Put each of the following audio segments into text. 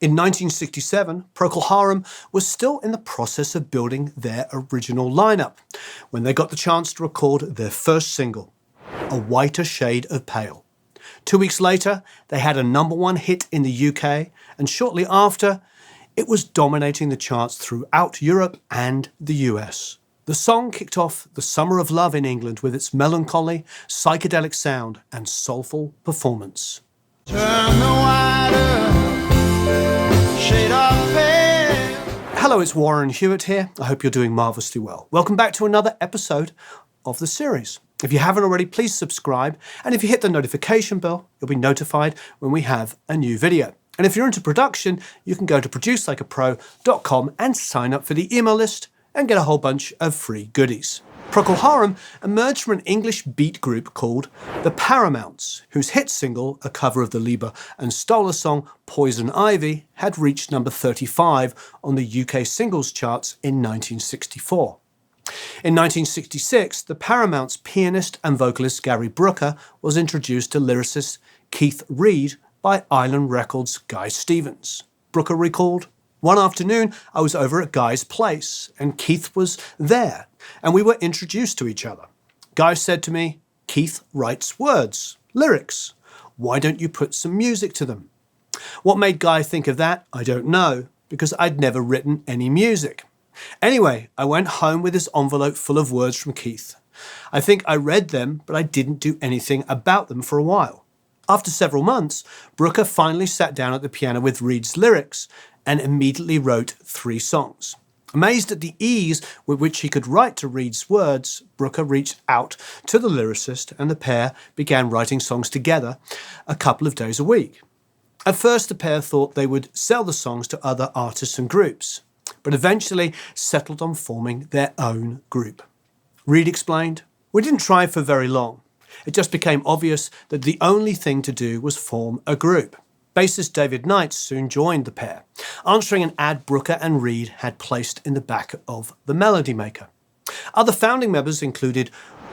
In 1967, Procol Harum was still in the process of building their original lineup when they got the chance to record their first single, A Whiter Shade of Pale. 2 weeks later, they had a #1 hit in the UK, and shortly after, it was dominating the charts throughout Europe and the US. The song kicked off the Summer of Love in England with its melancholy, psychedelic sound and soulful performance. Turn the whiter shade of pale. Hello, it's Warren Hewitt here. I hope you're doing marvellously well. Welcome back to another episode of the series. If you haven't already, please subscribe. And if you hit the notification bell, you'll be notified when we have a new video. And if you're into production, you can go to producelikeapro.com and sign up for the email list and get a whole bunch of free goodies. Procol Harum emerged from an English beat group called the Paramounts, whose hit single, a cover of the Lieber and Stoller song Poison Ivy, had reached number 35 on the UK singles charts in 1964. In 1966, the Paramounts' pianist and vocalist Gary Brooker was introduced to lyricist Keith Reid by Island Records' Guy Stevens. Brooker recalled, "One afternoon, I was over at Guy's place, and Keith was there, and we were introduced to each other. Guy said to me, 'Keith writes words, lyrics. Why don't you put some music to them?' What made Guy think of that, I don't know, because I'd never written any music. Anyway, I went home with this envelope full of words from Keith. I think I read them, but I didn't do anything about them for a while. After several months, Brooker finally sat down at the piano with Reid's lyrics and immediately wrote 3 songs. Amazed at the ease with which he could write to Reid's words, Brooker reached out to the lyricist and the pair began writing songs together a couple of days a week. At first, the pair thought they would sell the songs to other artists and groups, but eventually settled on forming their own group. Reid explained, "We didn't try for very long. It just became obvious that the only thing to do was form a group." Bassist David Knight soon joined the pair, answering an ad Brooker and Reid had placed in the back of the Melody Maker. Other founding members included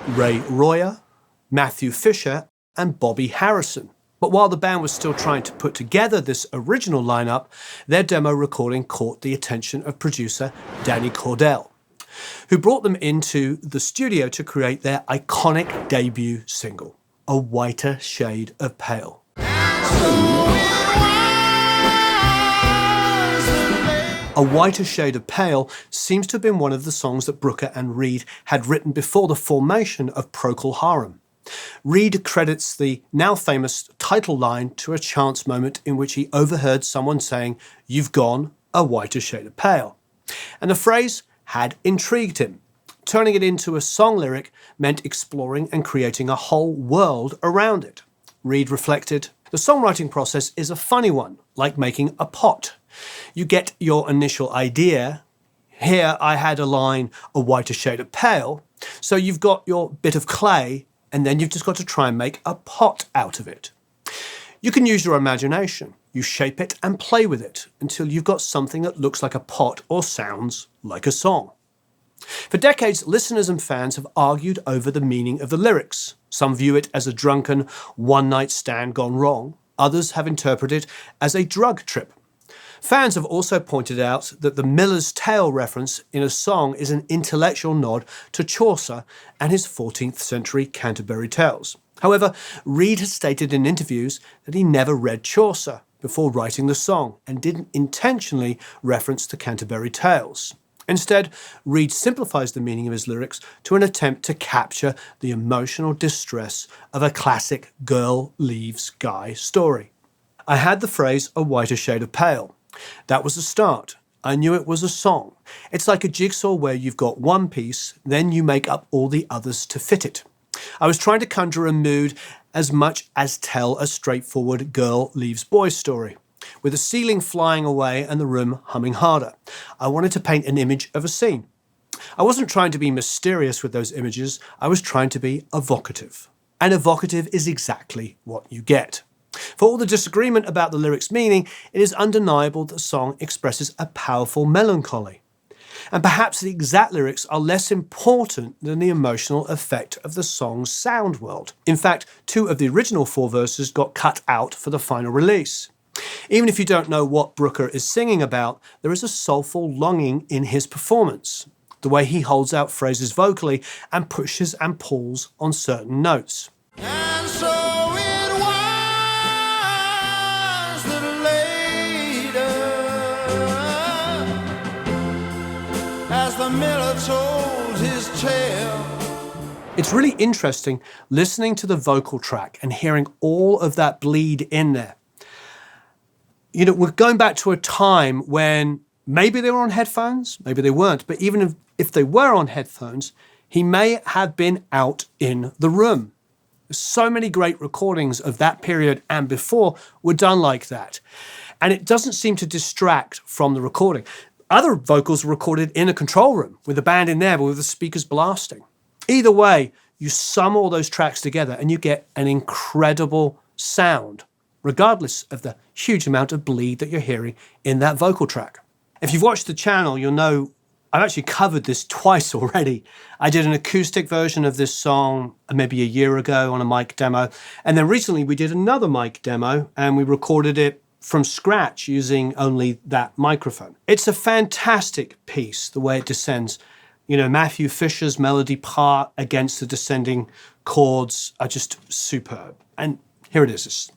Ray Royer, Matthew Fisher, and Bobby Harrison. But while the band was still trying to put together this original lineup, their demo recording caught the attention of producer Denny Cordell, who brought them into the studio to create their iconic debut single, A Whiter Shade of Pale. A Whiter Shade of Pale seems to have been one of the songs that Brooker and Reid had written before the formation of Procol Harum. Reid credits the now famous title line to a chance moment in which he overheard someone saying, "You've gone a whiter shade of pale." And the phrase had intrigued him. Turning it into a song lyric meant exploring and creating a whole world around it. Reid reflected, "The songwriting process is a funny one, like making a pot. You get your initial idea. Here I had a line, a whiter shade of pale. So you've got your bit of clay, and then you've just got to try and make a pot out of it. You can use your imagination. You shape it and play with it until you've got something that looks like a pot or sounds like a song." For decades, listeners and fans have argued over the meaning of the lyrics. Some view it as a drunken one-night stand gone wrong. Others have interpreted it as a drug trip. Fans have also pointed out that the Miller's Tale reference in a song is an intellectual nod to Chaucer and his 14th century Canterbury Tales. However, Reid has stated in interviews that he never read Chaucer before writing the song and didn't intentionally reference the Canterbury Tales. Instead, Reid simplifies the meaning of his lyrics to an attempt to capture the emotional distress of a classic girl leaves guy story. "I had the phrase a whiter shade of pale. That was the start. I knew it was a song. It's like a jigsaw where you've got one piece, then you make up all the others to fit it. I was trying to conjure a mood as much as tell a straightforward girl leaves boy story, with the ceiling flying away and the room humming harder. I wanted to paint an image of a scene. I wasn't trying to be mysterious with those images. I was trying to be evocative. And evocative is exactly what you get." For all the disagreement about the lyrics' meaning, it is undeniable that the song expresses a powerful melancholy. And perhaps the exact lyrics are less important than the emotional effect of the song's sound world. In fact, 2 of the original 4 verses got cut out for the final release. Even if you don't know what Brooker is singing about, there is a soulful longing in his performance, the way he holds out phrases vocally and pushes and pulls on certain notes. And so it was that later, as the miller told his tale. It's really interesting listening to the vocal track and hearing all of that bleed in there. You know, we're going back to a time when maybe they were on headphones, maybe they weren't, but even if they were on headphones, he may have been out in the room. So many great recordings of that period and before were done like that. And it doesn't seem to distract from the recording. Other vocals were recorded in a control room with the band in there, but with the speakers blasting. Either way, you sum all those tracks together and you get an incredible sound, regardless of the huge amount of bleed that you're hearing in that vocal track. If you've watched the channel, you'll know I've actually covered this twice already. I did an acoustic version of this song maybe a year ago on a mic demo. And then recently we did another mic demo and we recorded it from scratch using only that microphone. It's a fantastic piece, the way it descends. You know, Matthew Fisher's melody part against the descending chords are just superb. And here it is.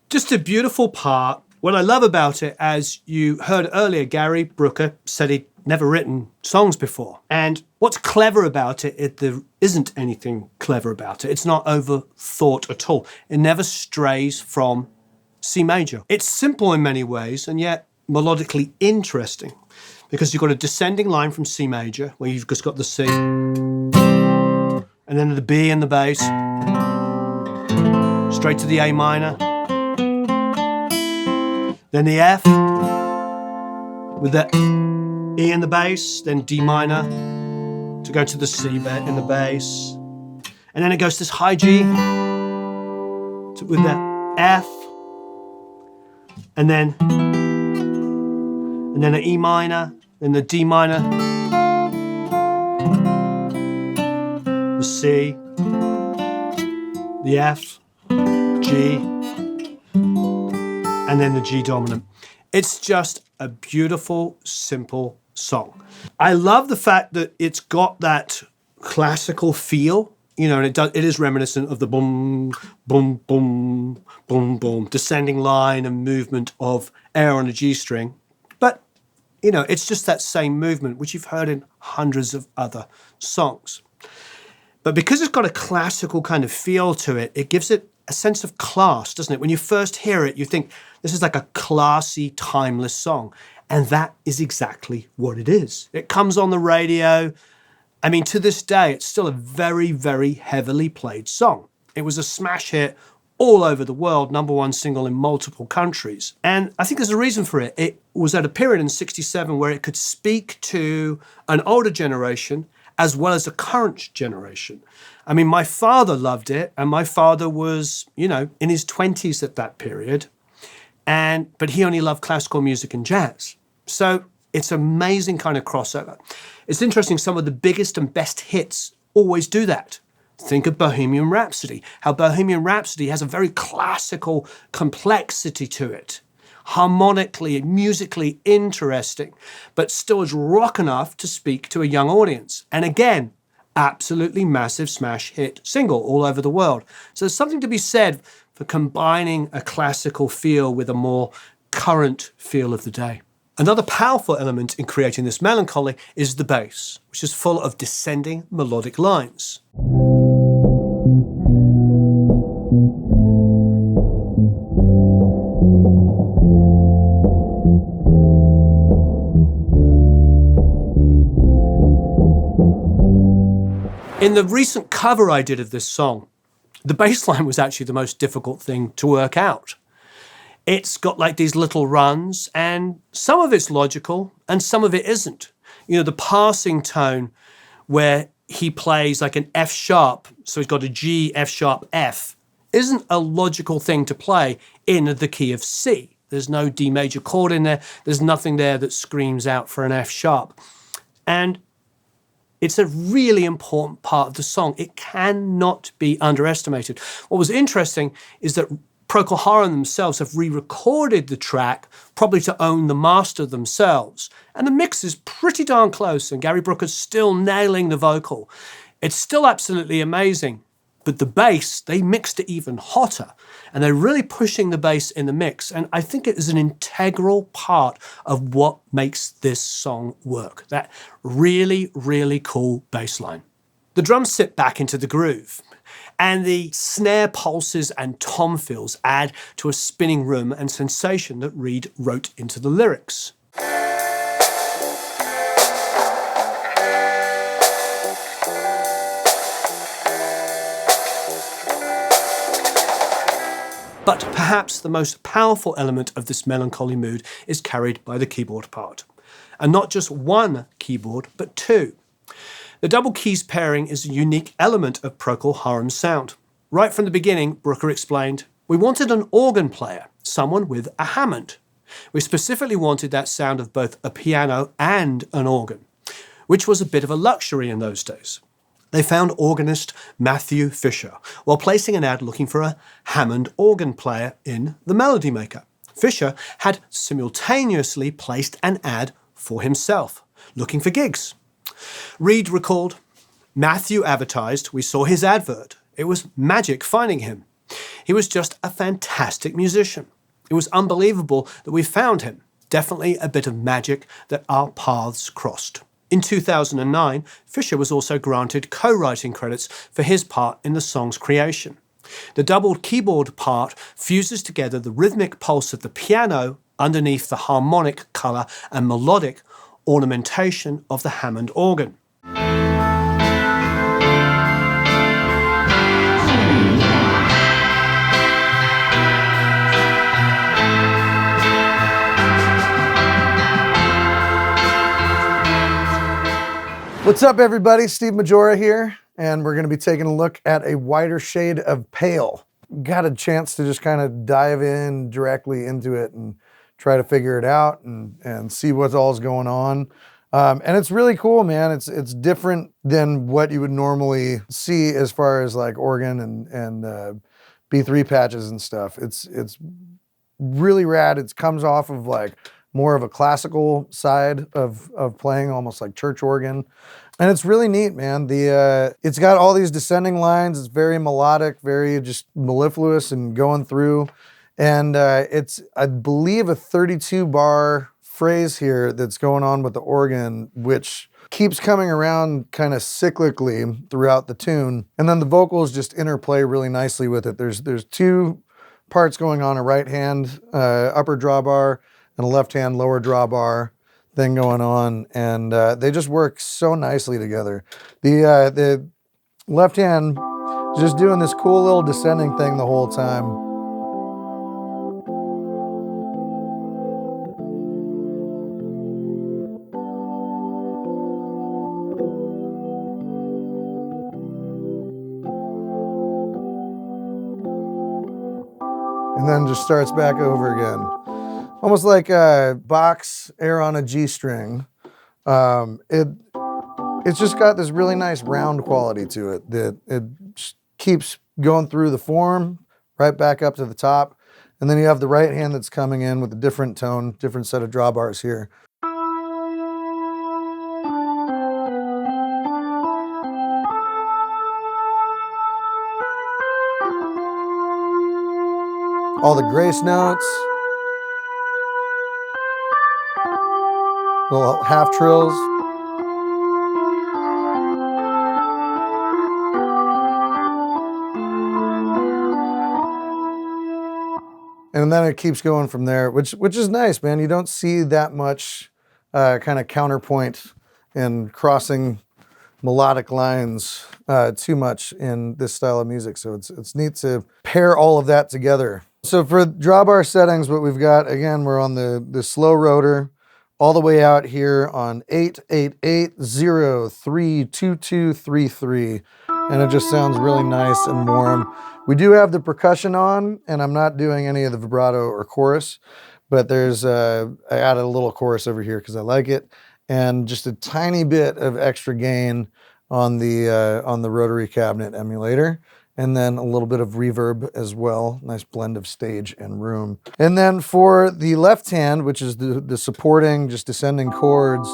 Just a beautiful part. What I love about it, as you heard earlier, Gary Brooker said he'd never written songs before. And what's clever about it, there isn't anything clever about it. It's not overthought at all. It never strays from C major. It's simple in many ways and yet melodically interesting because you've got a descending line from C major where you've just got the C and then the B and the bass, straight to the A minor. Then the F with the E in the bass, then D minor to go to the C in the bass. And then it goes to this high G with the F, and then an E minor, then the D minor, the C, the F, G, and then the G dominant. It's just a beautiful, simple song. I love the fact that it's got that classical feel, you know, and it is reminiscent of the boom, boom, boom, boom, boom, descending line and movement of air on a G string. But, you know, it's just that same movement, which you've heard in hundreds of other songs. But because it's got a classical kind of feel to it, it gives it a sense of class, doesn't it? When you first hear it, you think this is like a classy, timeless song. And that is exactly what it is. It comes on the radio. I mean, to this day, it's still a very, very heavily played song. It was a smash hit all over the world, #1 single in multiple countries. And I think there's a reason for it. It was at a period in '67 where it could speak to an older generation as well as a current generation. I mean, my father loved it, and my father was, you know, in his 20s at that period, but he only loved classical music and jazz. So it's an amazing kind of crossover. It's interesting, some of the biggest and best hits always do that. Think of Bohemian Rhapsody, how Bohemian Rhapsody has a very classical complexity to it. Harmonically, musically interesting, but still is rock enough to speak to a young audience. And again, absolutely massive smash hit single all over the world. So there's something to be said for combining a classical feel with a more current feel of the day. Another powerful element in creating this melancholy is the bass, which is full of descending melodic lines. In the recent cover I did of this song, the bass line was actually the most difficult thing to work out. It's got like these little runs, and some of it's logical and some of it isn't. You know, the passing tone where he plays like an F sharp, so he's got a G, F sharp, F, isn't a logical thing to play in the key of C. There's no D major chord in there. There's nothing there that screams out for an F sharp. And it's a really important part of the song. It cannot be underestimated. What was interesting is that Procol Harum themselves have re-recorded the track, probably to own the master themselves. And the mix is pretty darn close, and Gary Brooker's still nailing the vocal. It's still absolutely amazing. But the bass, they mixed it even hotter. And they're really pushing the bass in the mix. And I think it is an integral part of what makes this song work. That really, really cool bass line. The drums sit back into the groove. And the snare pulses and tom fills add to a spinning rhythm and sensation that Reed wrote into the lyrics. But perhaps the most powerful element of this melancholy mood is carried by the keyboard part. And not just one keyboard, but two. The double keys pairing is a unique element of Procol Harum's sound. Right from the beginning, Brooker explained, we wanted an organ player, someone with a Hammond. We specifically wanted that sound of both a piano and an organ, which was a bit of a luxury in those days. They found organist Matthew Fisher while placing an ad looking for a Hammond organ player in the Melody Maker. Fisher had simultaneously placed an ad for himself, looking for gigs. Reed recalled, Matthew advertised, we saw his advert. It was magic finding him. He was just a fantastic musician. It was unbelievable that we found him. Definitely a bit of magic that our paths crossed. In 2009, Fisher was also granted co-writing credits for his part in the song's creation. The doubled keyboard part fuses together the rhythmic pulse of the piano underneath the harmonic colour and melodic ornamentation of the Hammond organ. What's up, everybody? Steve Majora here, and we're going to be taking a look at a wider shade of pale. Got a chance to just kind of dive in directly into it and try to figure it out and see what all's going on. And it's really cool, man. It's different than what you would normally see as far as like organ and B3 patches and stuff. It's really rad. It comes off of like more of a classical side of playing, almost like church organ. And it's really neat, man. It's got all these descending lines. It's very melodic, very just mellifluous and going through. And it's, I believe, a 32-bar phrase here that's going on with the organ, which keeps coming around kind of cyclically throughout the tune. And then the vocals just interplay really nicely with it. There's two parts going on, a right hand upper drawbar and a left hand lower drawbar thing going on, and they just work so nicely together. The left hand is just doing this cool little descending thing the whole time. And then just starts back over again. Almost like a box air on a G string. It's just got this really nice round quality to it that it keeps going through the form, right back up to the top. And then you have the right hand that's coming in with a different tone, different set of drawbars here. All the grace notes. Little half trills. And then it keeps going from there, which is nice, man. You don't see that much kind of counterpoint and crossing melodic lines too much in this style of music. So it's neat to pair all of that together So for drawbar settings, what we've got, again, we're on the slow rotor all the way out here on 888032233, and it just sounds really nice and warm. We do have the percussion on, and I'm not doing any of the vibrato or chorus, but there's I added a little chorus over here because I like it, and just a tiny bit of extra gain on the rotary cabinet emulator. And then a little bit of reverb as well. Nice blend of stage and room. And then for the left hand, which is the supporting, just descending chords,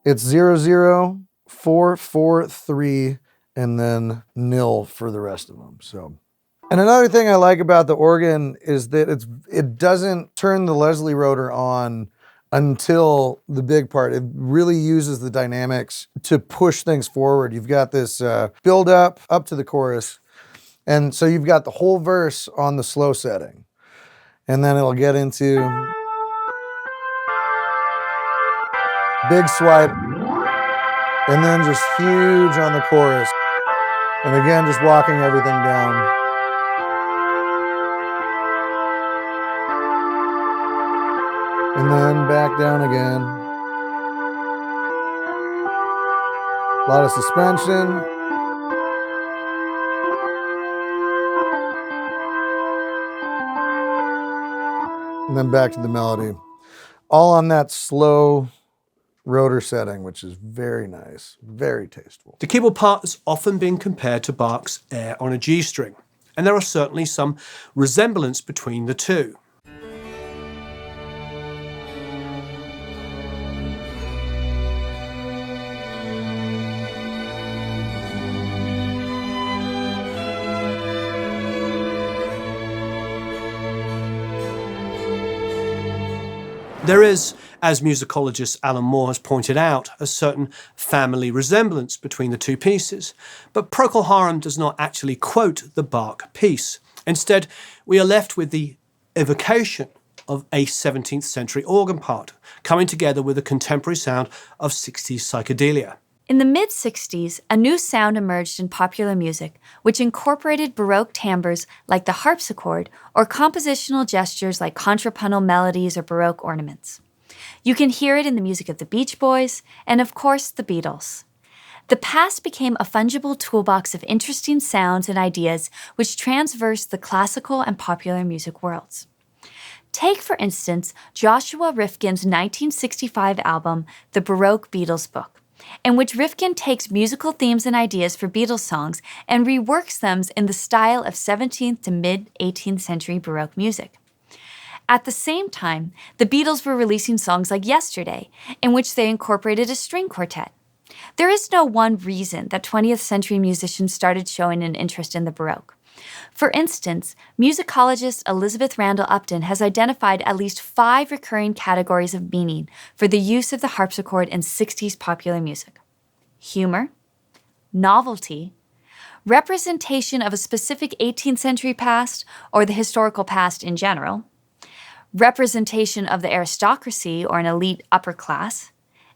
it's 0, 4, 4, 3, and then nil for the rest of them. So, and another thing I like about the organ is that it doesn't turn the Leslie rotor on until the big part. It really uses the dynamics to push things forward. You've got this build up to the chorus, and so you've got the whole verse on the slow setting, and then it'll get into big swipe, and then just huge on the chorus, and again just walking everything down. And then back down again. A lot of suspension. And then back to the melody. All on that slow rotor setting, which is very nice, very tasteful. The keyboard part has often been compared to Bach's Air on a G string, and there are certainly some resemblance between the two. There is, as musicologist Alan Moore has pointed out, a certain family resemblance between the two pieces, but Procol Harum does not actually quote the Bach piece. Instead, we are left with the evocation of a 17th century organ part, coming together with the contemporary sound of 60s psychedelia. In the mid-60s, a new sound emerged in popular music, which incorporated Baroque timbres like the harpsichord or compositional gestures like contrapuntal melodies or Baroque ornaments. You can hear it in the music of the Beach Boys and, of course, the Beatles. The past became a fungible toolbox of interesting sounds and ideas which transverse the classical and popular music worlds. Take, for instance, Joshua Rifkin's 1965 album, The Baroque Beatles Book, in which Rifkin takes musical themes and ideas for Beatles songs and reworks them in the style of 17th to mid-18th century Baroque music. At the same time, the Beatles were releasing songs like Yesterday, in which they incorporated a string quartet. There is no one reason that 20th century musicians started showing an interest in the Baroque. For instance, musicologist Elizabeth Randall Upton has identified at least 5 recurring categories of meaning for the use of the harpsichord in 60s popular music: humor, novelty, representation of a specific 18th century past or the historical past in general, representation of the aristocracy or an elite upper class,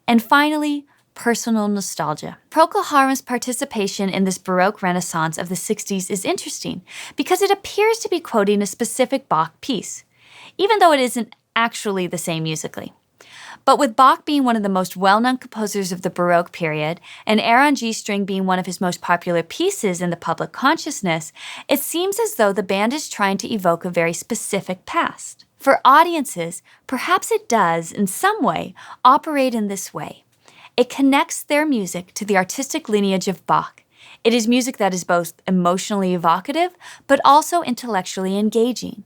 and finally, personal nostalgia. Procol Harum's participation in this Baroque renaissance of the 60s is interesting because it appears to be quoting a specific Bach piece, even though it isn't actually the same musically. But with Bach being one of the most well-known composers of the Baroque period, and Air on G string being one of his most popular pieces in the public consciousness, it seems as though the band is trying to evoke a very specific past. For audiences, perhaps it does, in some way, operate in this way. It connects their music to the artistic lineage of Bach. It is music that is both emotionally evocative, but also intellectually engaging.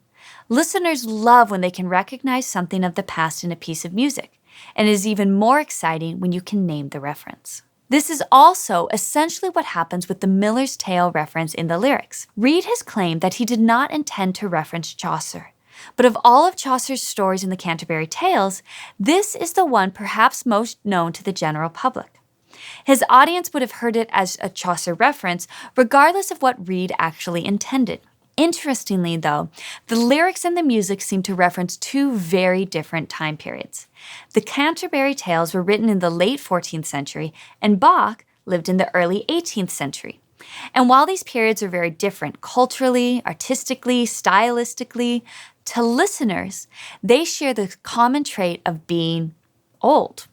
Listeners love when they can recognize something of the past in a piece of music, and it is even more exciting when you can name the reference. This is also essentially what happens with the Miller's Tale reference in the lyrics. Reed has claimed that he did not intend to reference Chaucer. But of all of Chaucer's stories in the Canterbury Tales, this is the one perhaps most known to the general public. His audience would have heard it as a Chaucer reference, regardless of what Reed actually intended. Interestingly, though, the lyrics and the music seem to reference 2 very different time periods. The Canterbury Tales were written in the late 14th century, and Bach lived in the early 18th century. And while these periods are very different culturally, artistically, stylistically, to listeners, they share the common trait of being old.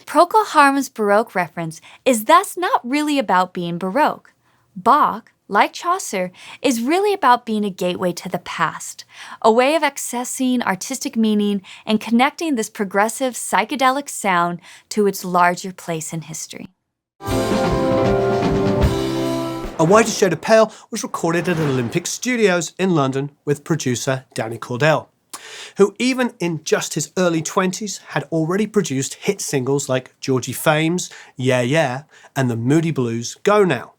Procol Harum's Baroque reference is thus not really about being Baroque. Bach, like Chaucer, is really about being a gateway to the past, a way of accessing artistic meaning and connecting this progressive psychedelic sound to its larger place in history. A Whiter Shade of Pale was recorded at Olympic Studios in London with producer Denny Cordell, who even in just his early 20s had already produced hit singles like Georgie Fame's Yeah Yeah and the Moody Blues' Go Now.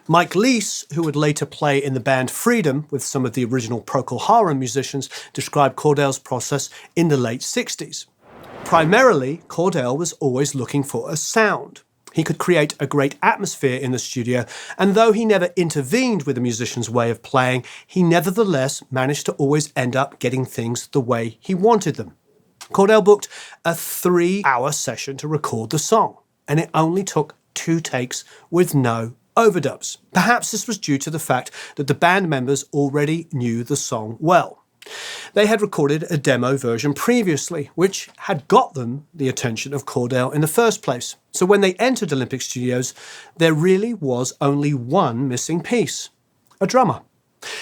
Mike Lease, who would later play in the band Freedom with some of the original Procol Harum musicians, described Cordell's process in the late 60s. Primarily, Cordell was always looking for a sound. He could create a great atmosphere in the studio, and though he never intervened with a musician's way of playing, he nevertheless managed to always end up getting things the way he wanted them. Cordell booked a 3-hour session to record the song, and it only took 2 takes with no overdubs. Perhaps this was due to the fact that the band members already knew the song well. They had recorded a demo version previously, which had got them the attention of Cordell in the first place. So when they entered Olympic Studios, there really was only one missing piece: a drummer.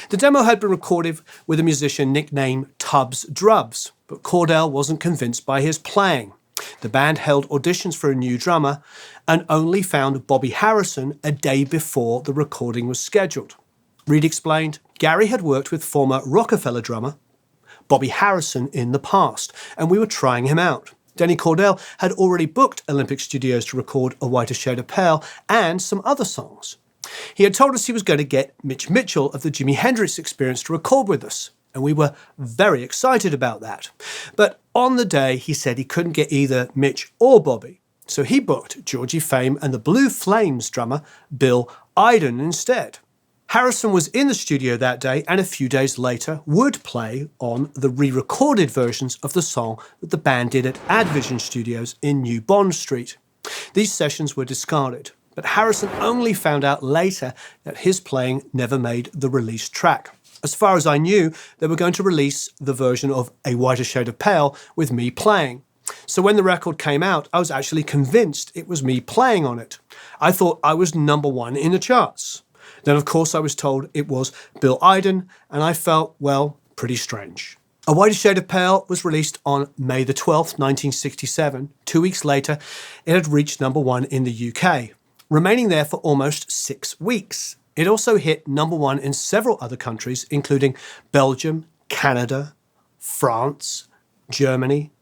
The demo had been recorded with a musician nicknamed Tubbs Drubs, but Cordell wasn't convinced by his playing. The band held auditions for a new drummer and only found Bobby Harrison a day before the recording was scheduled. Reed explained, Gary had worked with former Rockefeller drummer Bobby Harrison in the past, and we were trying him out. Denny Cordell had already booked Olympic Studios to record A Whiter Shade of Pale and some other songs. He had told us he was going to get Mitch Mitchell of the Jimi Hendrix Experience to record with us, and we were very excited about that. But on the day, he said he couldn't get either Mitch or Bobby, so he booked Georgie Fame and the Blue Flames drummer Bill Iden instead. Harrison was in the studio that day and a few days later would play on the re-recorded versions of the song that the band did at Advision Studios in New Bond Street. These sessions were discarded, but Harrison only found out later that his playing never made the released track. As far as I knew, they were going to release the version of A Whiter Shade of Pale with me playing. So when the record came out, I was actually convinced it was me playing on it. I thought I was #1 in the charts. Then, of course, I was told it was Bill Iden, and I felt, well, pretty strange. A Whiter Shade of Pale was released on May the 12th, 1967. 2 weeks later, it had reached #1 in the UK, remaining there for almost 6 weeks. It also hit #1 in several other countries, including Belgium, Canada, France, Germany,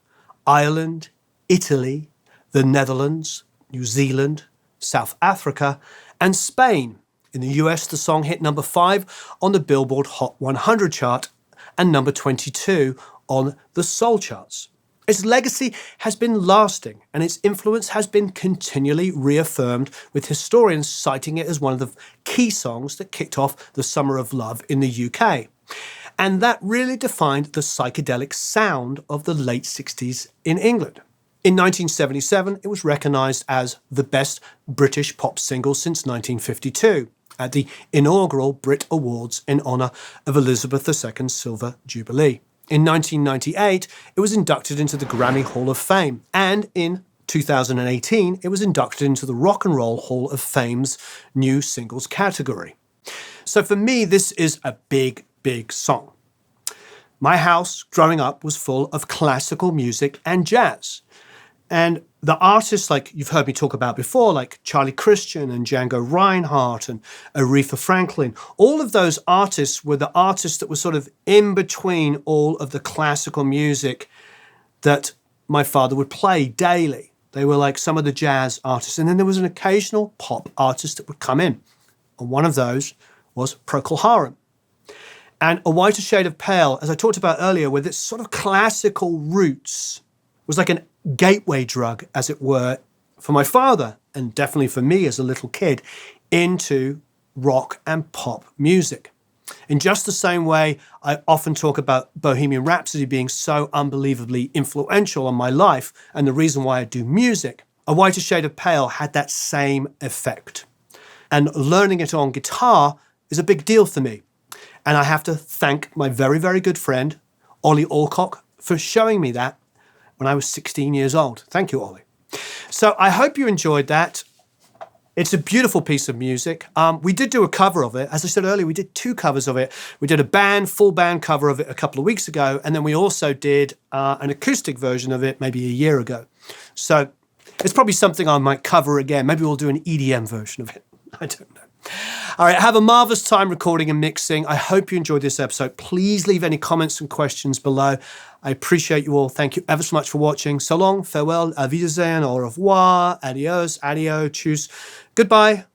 Ireland, Italy, the Netherlands, New Zealand, South Africa, and Spain. In the US, the song hit #5 on the Billboard Hot 100 chart and #22 on the Soul charts. Its legacy has been lasting, and its influence has been continually reaffirmed, with historians citing it as one of the key songs that kicked off the Summer of Love in the UK. And that really defined the psychedelic sound of the late 60s in England. In 1977, it was recognised as the best British pop single since 1952 at the inaugural Brit Awards in honour of Elizabeth II's Silver Jubilee. In 1998, it was inducted into the Grammy Hall of Fame, and in 2018, it was inducted into the Rock and Roll Hall of Fame's new singles category. So for me, this is a big, big song. My house, growing up, was full of classical music and jazz. And the artists like you've heard me talk about before, like Charlie Christian and Django Reinhardt and Aretha Franklin, all of those artists were the artists that were sort of in between all of the classical music that my father would play daily. They were like some of the jazz artists. And then there was an occasional pop artist that would come in. And one of those was Procol Harum. And A Whiter Shade of Pale, as I talked about earlier, with its sort of classical roots, was like an gateway drug, as it were, for my father, and definitely for me as a little kid, into rock and pop music. In just the same way, I often talk about Bohemian Rhapsody being so unbelievably influential on my life and the reason why I do music. A Whiter Shade of Pale had that same effect. And learning it on guitar is a big deal for me. And I have to thank my very, very good friend, Ollie Alcock, for showing me that when I was 16 years old. Thank you, Ollie. So I hope you enjoyed that. It's a beautiful piece of music. We did do a cover of it. As I said earlier, we did 2 covers of it. We did a full band cover of it a couple of weeks ago, and then we also did an acoustic version of it maybe a year ago. So it's probably something I might cover again. Maybe we'll do an EDM version of it. I don't know. All right, have a marvelous time recording and mixing. I hope you enjoyed this episode. Please leave any comments and questions below. I appreciate you all. Thank you ever so much for watching. So long, farewell, auf Wiedersehen, au revoir, adios, adio, tschüss, goodbye.